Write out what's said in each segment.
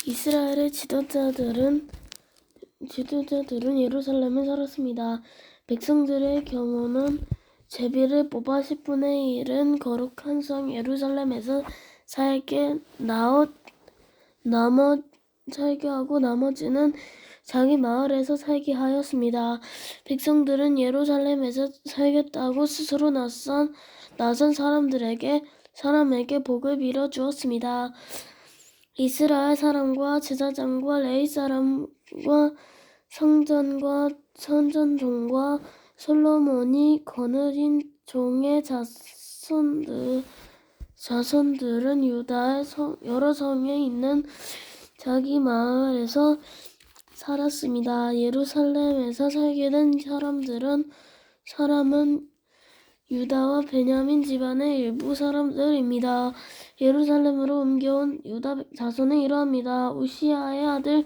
이스라엘의 지도자들은 예루살렘에 살았습니다. 백성들의 경우는 제비를 뽑아 10분의 1은 거룩한 성 예루살렘에서 살게 하고 나머지는 자기 마을에서 살게 하였습니다. 백성들은 예루살렘에서 살겠다고 스스로 나선 사람에게 복을 빌어 주었습니다. 이스라엘 사람과 제사장과 레위 사람과 성전과 선전종과 솔로몬이 거느린 종의 자손들은 유다의 여러 성에 있는 자기 마을에서 살았습니다. 예루살렘에서 살게 된 사람은 유다와 베냐민 집안의 일부 사람들입니다. 예루살렘으로 옮겨온 유다 자손은 이러합니다. 우시아의 아들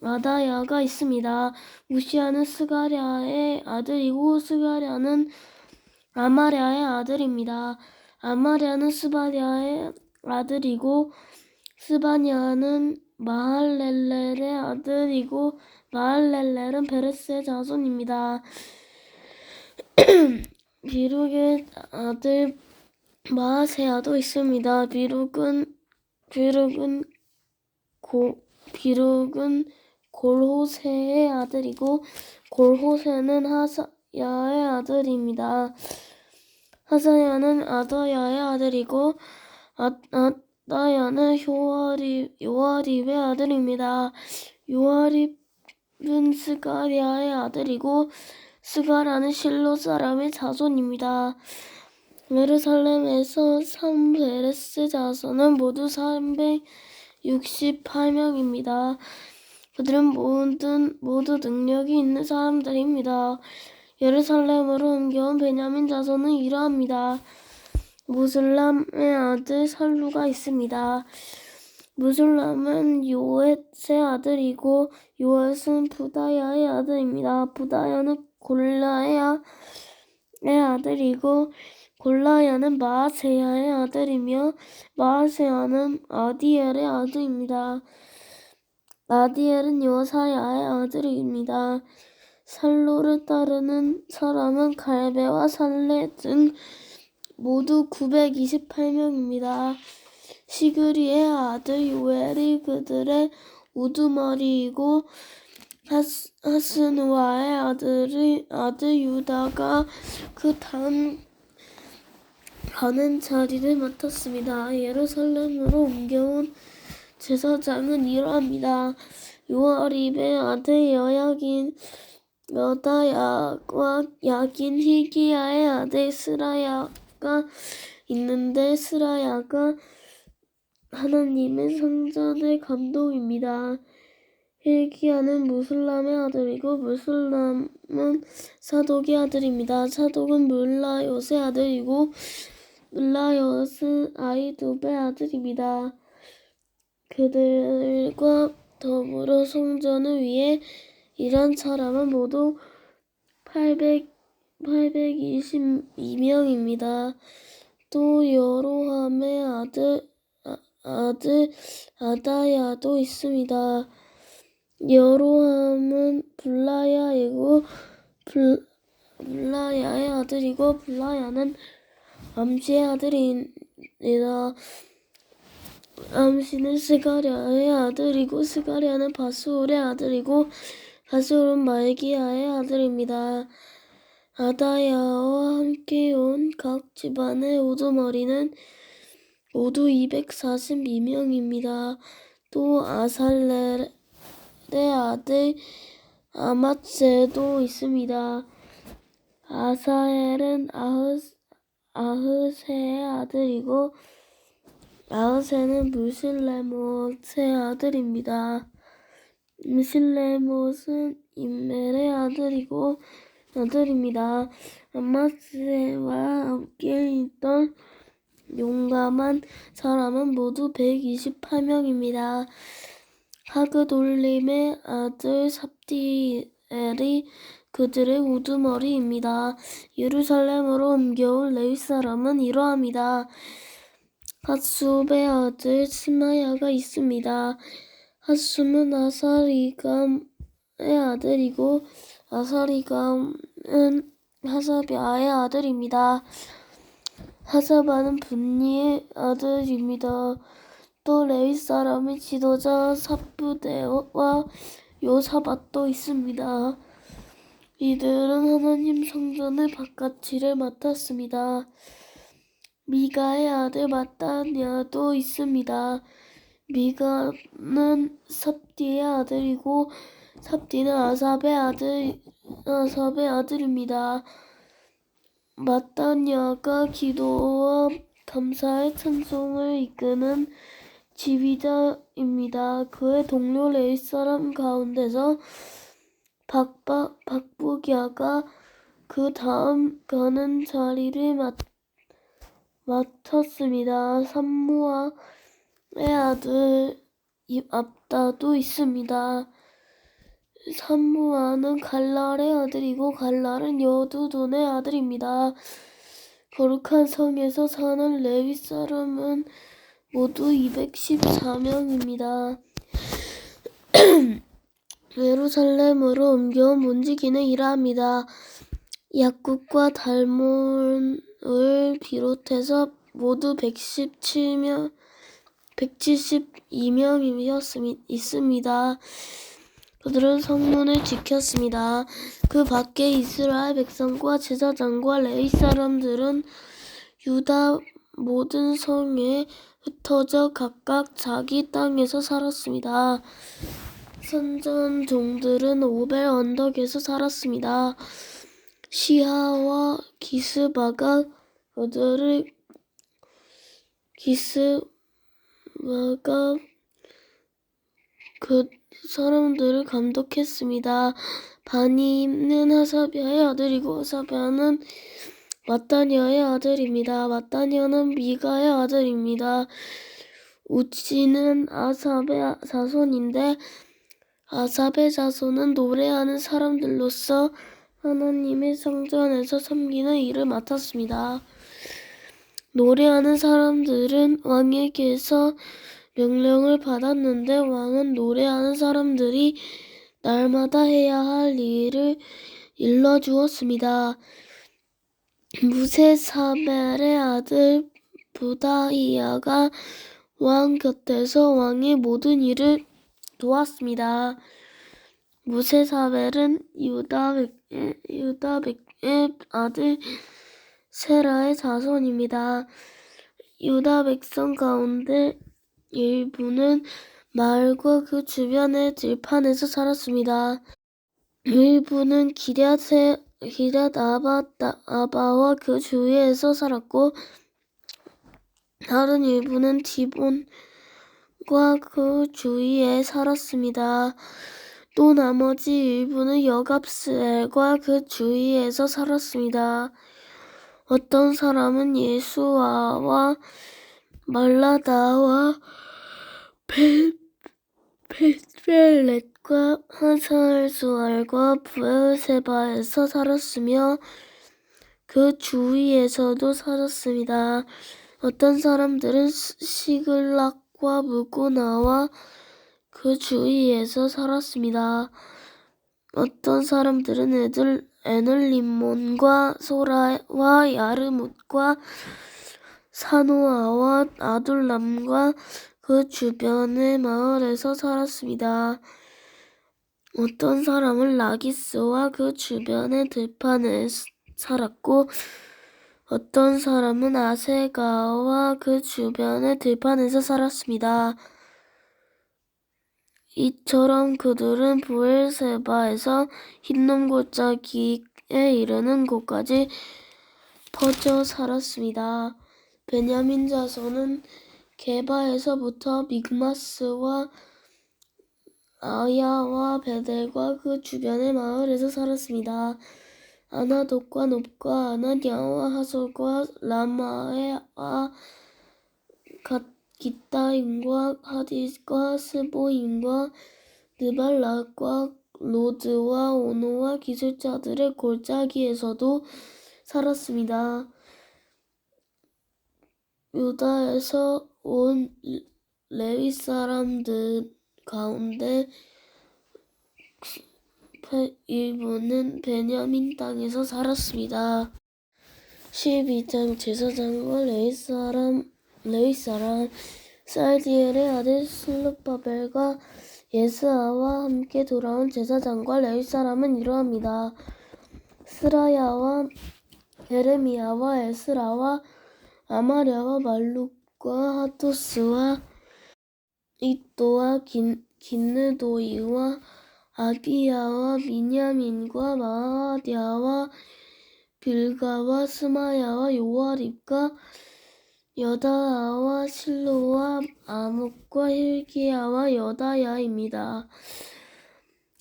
아다야가 있습니다. 우시아는 스가랴의 아들이고 스가랴는 아마랴의 아들입니다. 아마랴는 스바냐의 아들이고 스바냐는 마할렐렐의 아들이고 마할렐렐은 베레스의 자손입니다. 비룩의 아들 마아세야도 있습니다. 비룩은 골호세의 아들이고 골호세는 하사야의 아들입니다. 하사야는 아다야의 아들이고 아다야는 요아립의 아들입니다. 요아립은 스가랴의 아들이고 스가랴는 실로 사람의 자손입니다. 예루살렘에서 산 베레스 자손은 모두 368명입니다. 그들은 모두 능력이 있는 사람들입니다. 예루살렘으로 옮겨온 베냐민 자손은 이러합니다. 무술람의 아들 살루가 있습니다. 무술람은 요엣의 아들이고 요엣은 부다야의 아들입니다. 부다야는 골라야의 아들이고 골라야는 마아세야의 아들이며 마아세야는 아디엘의 아들입니다. 아디엘은 여사야의 아들입니다. 살로를 따르는 사람은 갈베와 살레 등 모두 928명입니다. 시그리의 아들 요엘이 그들의 우두머리이고 하스누아의 아들 유다가 그 다음 가는 자리를 맡았습니다. 예루살렘으로 옮겨온 제사장은 이러합니다. 요아립의 아들 여다야와 야긴 히기야의 아들 스라야가 있는데 스라야가 하나님의 성전의 감독입니다. 힐기야는 무술람의 아들이고 무술람은 사독의 아들입니다. 사독은 물라옅의 아들이고 물라옅은 아히두베의 아들입니다. 그들과 더불어 성전을 위해 일한 사람은 모두 822명입니다. 또 여로함의 아들 아다야도 있습니다. 여로함은 블라야의 아들이고 블라야는 암시의 아들입니다. 암시는 스가랴의 아들이고 스가랴는 바수올의 아들이고 바수올은 말기야의 아들입니다. 아다야와 함께 온 각 집안의 우두머리는 모두 242명입니다. 또 아살렐의 아들 아맛세도 있습니다. 아사헬은 아흐세의 아들이고 아흐세는 무실레못의 아들입니다. 무실레못은 임멜의 아들입니다. 아맛세와 함께 있던 용감한 사람은 모두 128명입니다. 하그돌림의 아들 삽디엘이 그들의 우두머리입니다. 예루살렘으로 옮겨온 레위 사람은 이러합니다. 핫숲의 아들 스마야가 있습니다. 핫숨은 아사리감의 아들이고 아사리감은 하사비아의 아들입니다. 하사바는 분니의 아들입니다. 또 레위 사람의 지도자 삽부대와 요사밧도 있습니다. 이들은 하나님 성전의 바깥일을 맡았습니다. 미가의 아들 마따냐도 있습니다. 미가는 삽디의 아들이고 삽디는 아삽의 아들입니다. 마따냐가 기도와 감사의 찬송을 이끄는 지휘자입니다. 그의 동료 레위 사람 가운데서 박부기아가 그 다음 가는 자리를 맡았습니다. 삼무아의 아들 압다도 있습니다. 삼무아는 갈랄의 아들이고 갈랄은 여두돈의 아들입니다. 거룩한 성에서 사는 레위 사람은 모두 214명입니다. 예루살렘으로 옮겨온 문지기는 이러합니다. 약국과 달몬을 비롯해서 모두 172명이 있습니다. 그들은 성문을 지켰습니다. 그 밖에 이스라엘 백성과 제사장과 레위 사람들은 유다 모든 성에 흩어져 각각 자기 땅에서 살았습니다. 선전 종들은 오벨 언덕에서 살았습니다. 시하와 기스바가 그 사람들을 감독했습니다. 바니는 하사비아의 아들이고 하사비아는 마따냐의 아들입니다. 마따냐는 미가의 아들입니다. 우치는 아삽의 자손인데 아삽의 자손은 노래하는 사람들로서 하나님의 성전에서 섬기는 일을 맡았습니다. 노래하는 사람들은 왕에게서 명령을 받았는데 왕은 노래하는 사람들이 날마다 해야 할 일을 일러주었습니다. 무세사벨의 아들 부다히야가 왕 곁에서 왕의 모든 일을 도왔습니다. 무세사벨은 유다백의 아들 세라의 자손입니다. 유다 백성 가운데 일부는 마을과 그 주변의 들판에서 살았습니다. 일부는 기럇 아바와 그 주위에서 살았고 다른 일부는 디본과 그 주위에 살았습니다. 또 나머지 일부는 여갑스엘과 그 주위에서 살았습니다. 어떤 사람은 예수아와 말라다와 벳벨렛과 하살수알과 부엘세바에서 살았으며 그 주위에서도 살았습니다. 어떤 사람들은 시글락과 무고나와 그 주위에서 살았습니다. 어떤 사람들은 에늘림몬과 소라와 야르뭇과 사노아와 아둘람과 그 주변의 마을에서 살았습니다. 어떤 사람은 라기스와 그 주변의 들판에 살았고 어떤 사람은 아세가와 그 주변의 들판에서 살았습니다. 이처럼 그들은 부엘세바에서 흰놈 골짜기에 이르는 곳까지 퍼져 살았습니다. 베냐민 자손은 게바에서부터 믹마스와 아야와 베델과 그 주변의 마을에서 살았습니다. 아나돗과 놉과 아나냐와 하솔과 라마에와 기타임과 하디스과 스보임과 느발락과 로드와 오노와 기술자들의 골짜기에서도 살았습니다. 유다에서 온 레위 사람들은 가운데 일부는 베냐민 땅에서 살았습니다. 12장 제사장과 레위 사람 살디엘의 아들 슬룹바벨과 예스아와 함께 돌아온 제사장과 레위 사람은 이러합니다. 스라야와 예레미야와 에스라와 아마랴와 말룩과 하토스와 이또와 긴느도이와 아비야와 미냐민과 마아디아와 빌가와 스마야와 요아립과 여다아와 실로와 아묵과 힐기야와 여다야입니다.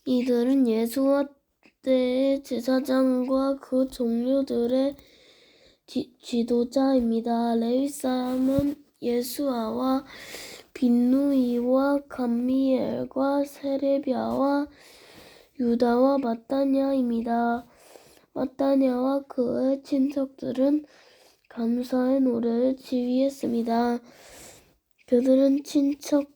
이들은 예수와 때의 제사장과 그 종류들의 지도자입니다. 레위 사람은 예수아와 빈누이와 감미엘과 세레비아와 유다와 마따냐입니다. 마따냐와 그의 친척들은 감사의 노래를 지휘했습니다. 그들은 친척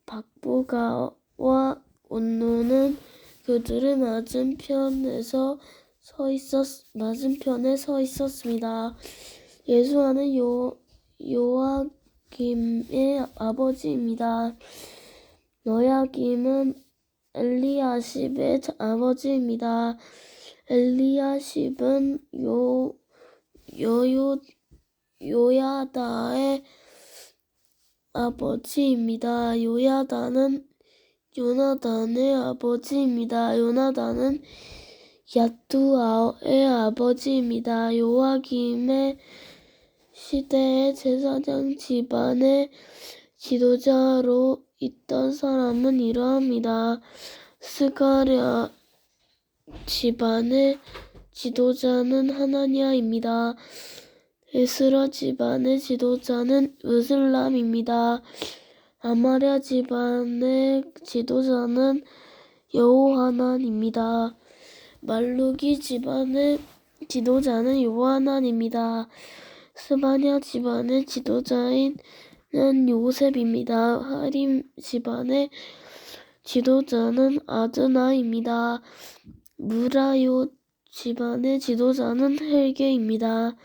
박보가와 온누는 그들의 맞은편에 서 있었습니다. 예수아는 요아김의 아버지입니다. 여야김은 엘리야십의 아버지입니다. 엘리야십은 요야다의 아버지입니다. 요야다는 요나단의 아버지입니다. 요나단은 야뚜아의 아버지입니다. 요아김의 시대의 제사장 집안의 지도자로 있던 사람은 이러합니다. 스가랴 집안의 지도자는 하나냐입니다. 에스라 집안의 지도자는 으슬람입니다. 아마랴 집안의 지도자는 여호하난입니다. 말루기 집안의 지도자는 요하난입니다. 스바냐 집안의 지도자인 요셉입니다. 하림 집안의 지도자는 아드나입니다. 무라요 집안의 지도자는 헬게입니다.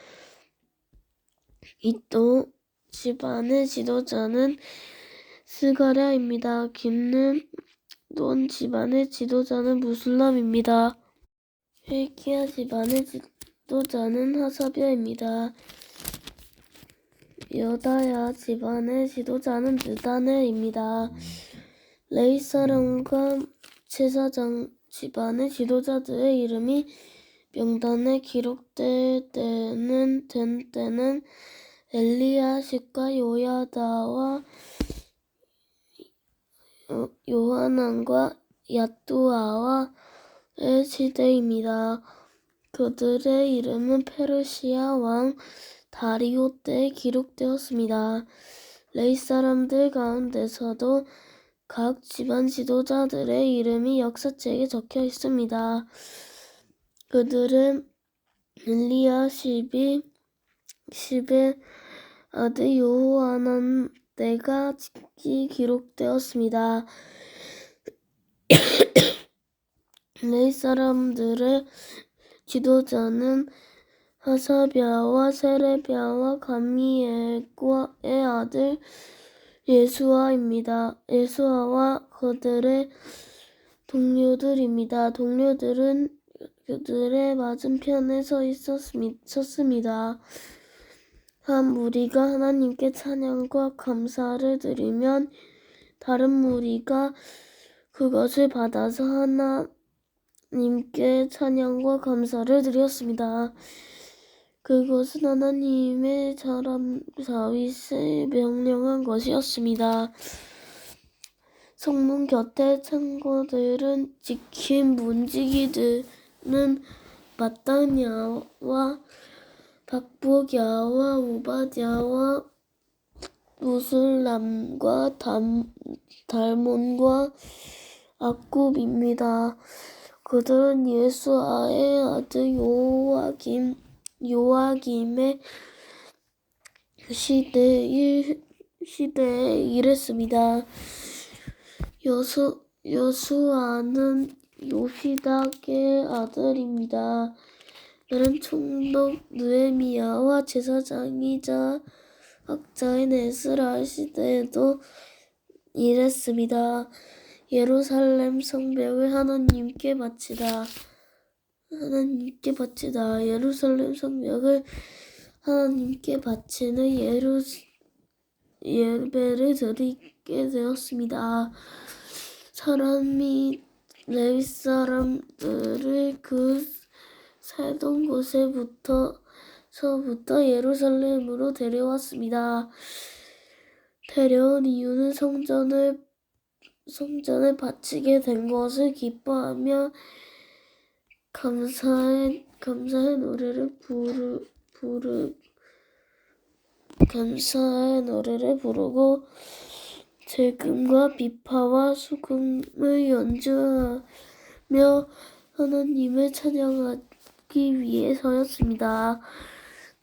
이또 집안의 지도자는 스가랴입니다. 긴느돈 집안의 지도자는 무술람입니다. 헬기야 집안의 지도자는 하사비아입니다. 여다야 집안의 지도자는 느다넬입니다. 레위 사람과 제사장 집안의 지도자들의 이름이 명단에 기록될 때는 엘리야십과 요야다와 요하난과 야뚜아와의 시대입니다. 그들의 이름은 페르시아 왕 다리오 때에 기록되었습니다. 레위 사람들 가운데서도 각 집안 지도자들의 이름이 역사책에 적혀 있습니다. 그들은 엘리야십의 아들 요호하난 때가 기록되었습니다. 레위 사람들의 지도자는 하사비아와 세레비아와 감미엘의 아들 예수아입니다. 예수아와 그들의 동료들입니다. 동료들은 그들의 맞은편에 섰습니다. 한 무리가 하나님께 찬양과 감사를 드리면 다른 무리가 그것을 받아서 하나님께 찬양과 감사를 드렸습니다. 그것은 하나님의 사람 다윗을 명령한 것이었습니다. 성문 곁에 창고들은 지킨 문지기들은 마따냐와 박보갸와 오바댜와 무술람과 달몬과 악굽입니다. 그들은 예수아의 아들 요아김의 시대에 일했습니다. 여수아는 요시닥의 아들입니다. 그는 총독 느헤미야와 제사장이자 학자인 에스라 시대에도 일했습니다. 예루살렘 성벽을 하나님께 바치다. 예루살렘 성벽을 하나님께 바치는 예배를 드리게 되었습니다. 사람이 레위 사람들을 그 살던 곳에서부터 예루살렘으로 데려왔습니다. 데려온 이유는 성전에 바치게 된 것을 기뻐하며 감사의 노래를 부르고 재금과 비파와 수금을 연주하며 하나님을 찬양하기 위해서였습니다.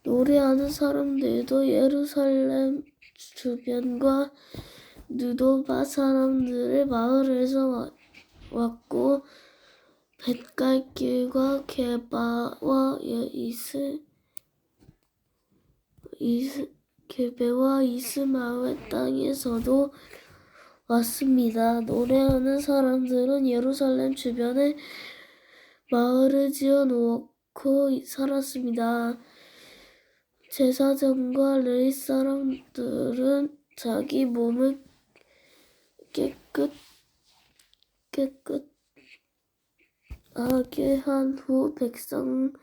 노래하는 사람들도 예루살렘 주변과 느도바 사람들의 마을에서 왔고 벳갈길과 게바와 이스마엘 땅에서도 왔습니다. 노래하는 사람들은 예루살렘 주변에 마을을 지어 놓고 살았습니다. 제사장과 레위 사람들은 자기 몸을 깨끗하게 한 후 백성과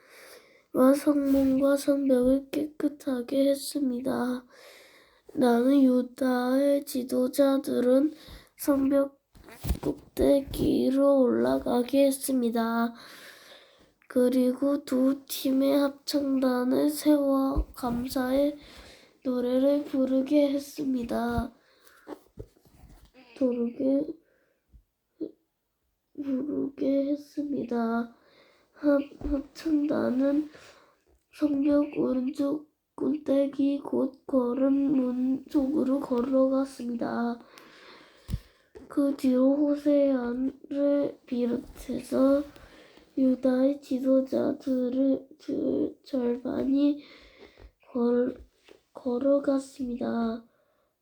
성문과 성벽을 깨끗하게 했습니다. 나는 유다의 지도자들은 성벽 꼭대기로 올라가게 했습니다. 그리고 두 팀의 합창단을 세워 감사의 노래를 부르게 했습니다. 합창단은 성벽 오른쪽 꼭대기 곧 걸은 문 쪽으로 걸어갔습니다. 그 뒤로 호세아를 비롯해서 유다의 지도자들의 절반이 걸어갔습니다.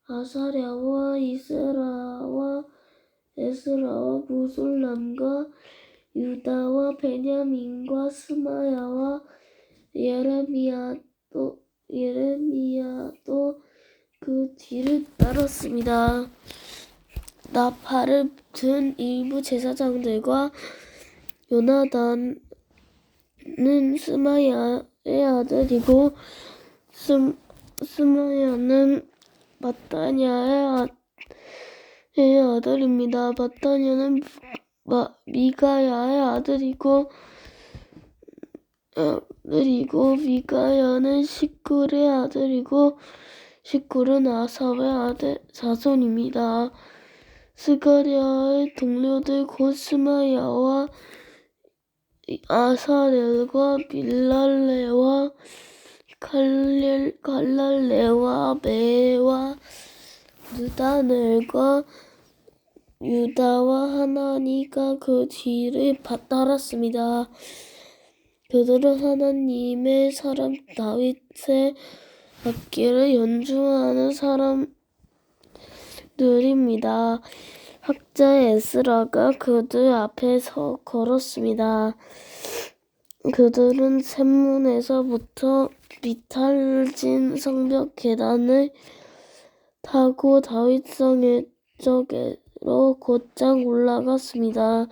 아사랴와 에스라와 무술람과 유다와 베냐민과 스마야와 예레미야도 그 뒤를 따랐습니다. 나팔을 든 일부 제사장들과 요나단은 스마야의 아들이고 스마야는 마따냐의 아들입니다. 마따냐는 미가야의 아들이고 미가야는 시굴의 아들이고 시굴은 아삽의 아들 자손입니다. 스가랴의 동료들 곧 스마야와 아사렐과 빌랄레와 갈랄레와 메와 느다넬과 유다와 하나니가 그 뒤를 따랐습니다. 그들은 하나님의 사람 다윗의 악기를 연주하는 사람들입니다. 학자 에스라가 그들 앞에서 걸었습니다. 그들은 샘문에서부터 비탈진 성벽 계단을 타고 다윗성 쪽으로 곧장 올라갔습니다.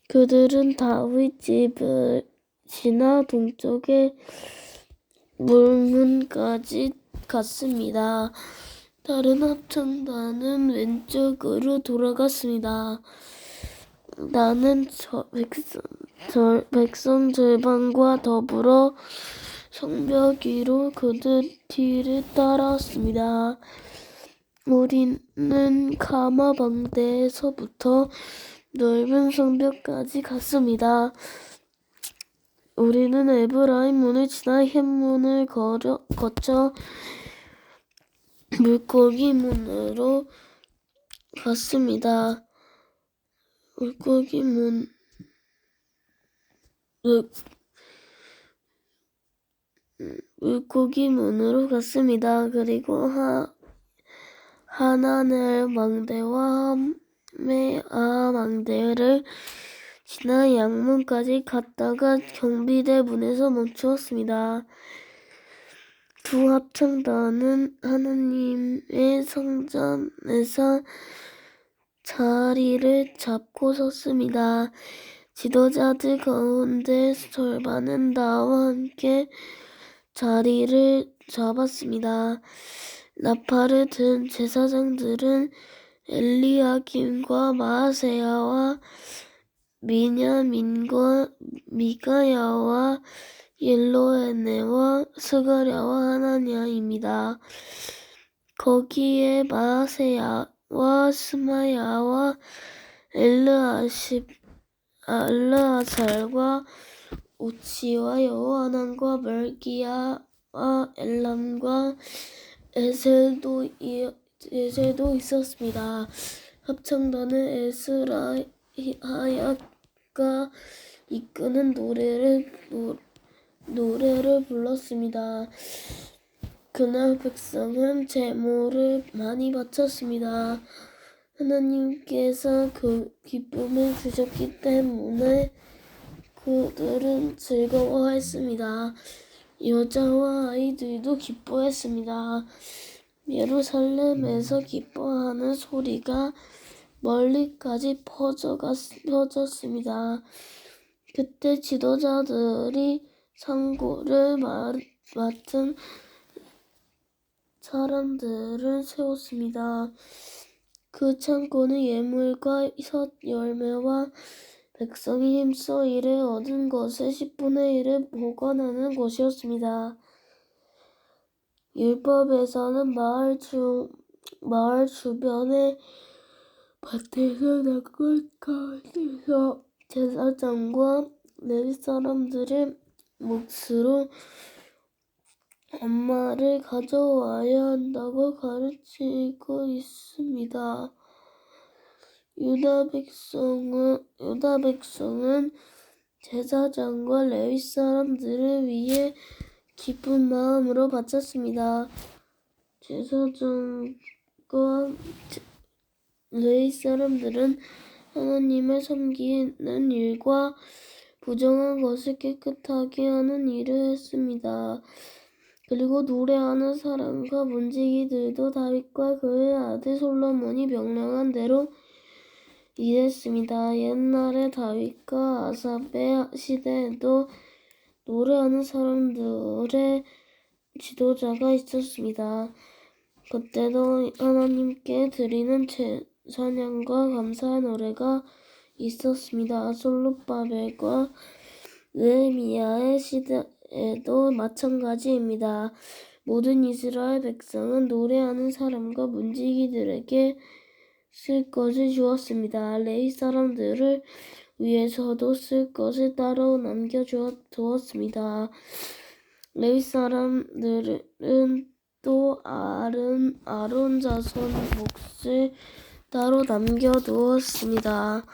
그들은 다윗 집을 지나 동쪽의 물문까지 갔습니다. 다른 합창단은 왼쪽으로 돌아갔습니다. 나는 백성 절반과 더불어 성벽 위로 그들 뒤를 따라왔습니다. 우리는 가마 방대에서부터 넓은 성벽까지 갔습니다. 우리는 에브라임 문을 지나 햇문을 거쳐 물고기 문으로 갔습니다. 물고기 문 물고기 문으로 갔습니다. 그리고 하나는 망대와 망대를 지나 양문까지 갔다가 경비대 문에서 멈추었습니다. 두 합창단은 하나님의 성전에서 자리를 잡고 섰습니다. 지도자들 가운데 절반은 나와 함께 자리를 잡았습니다. 나팔을 든 제사장들은 엘리야김과 마아세야와 미냐민과 미가야와 옐로에네와 스가랴와 하나냐입니다. 거기에 마아세야와 스마야와 엘르아살과 우치와 여호하난과 멀기야와 엘람과 에셀도 있었습니다. 합창단은 에스라하야가 이끄는 노래를 불렀습니다. 그날 백성은 제물을 많이 바쳤습니다. 하나님께서 그 기쁨을 주셨기 때문에 그들은 즐거워했습니다. 여자와 아이들도 기뻐했습니다. 예루살렘에서 기뻐하는 소리가 멀리까지 퍼졌습니다. 그때 지도자들이 상고를 맡은 사람들을 세웠습니다. 그 창고는 예물과 첫 열매와 백성이 힘써 일에 얻은 것의 10분의 1을 보관하는 곳이었습니다. 율법에서는 마을 주변의 밭에서 낙원 가운데서 제사장과 레위 사람들의 몫으로 엄마를 가져와야 한다고 가르치고 있습니다. 유다 백성은 제사장과 레위 사람들을 위해 기쁜 마음으로 바쳤습니다. 제사장과 레위 사람들은 하나님을 섬기는 일과 부정한 것을 깨끗하게 하는 일을 했습니다. 그리고 노래하는 사람과 문지기들도 다윗과 그의 아들 솔로몬이 명령한 대로 일했습니다. 옛날에 다윗과 아삽의 시대에도 노래하는 사람들의 지도자가 있었습니다. 그때도 하나님께 드리는 찬양과 감사의 노래가 있었습니다. 솔로바벨과 느헤미야의 시대에도 마찬가지입니다. 모든 이스라엘 백성은 노래하는 사람과 문지기들에게 쓸 것을 주었습니다. 레위 사람들을 위해서도 쓸 것을 따로 남겨두었습니다. 레위 사람들은 또 아론 자손 몫을 따로 남겨두었습니다.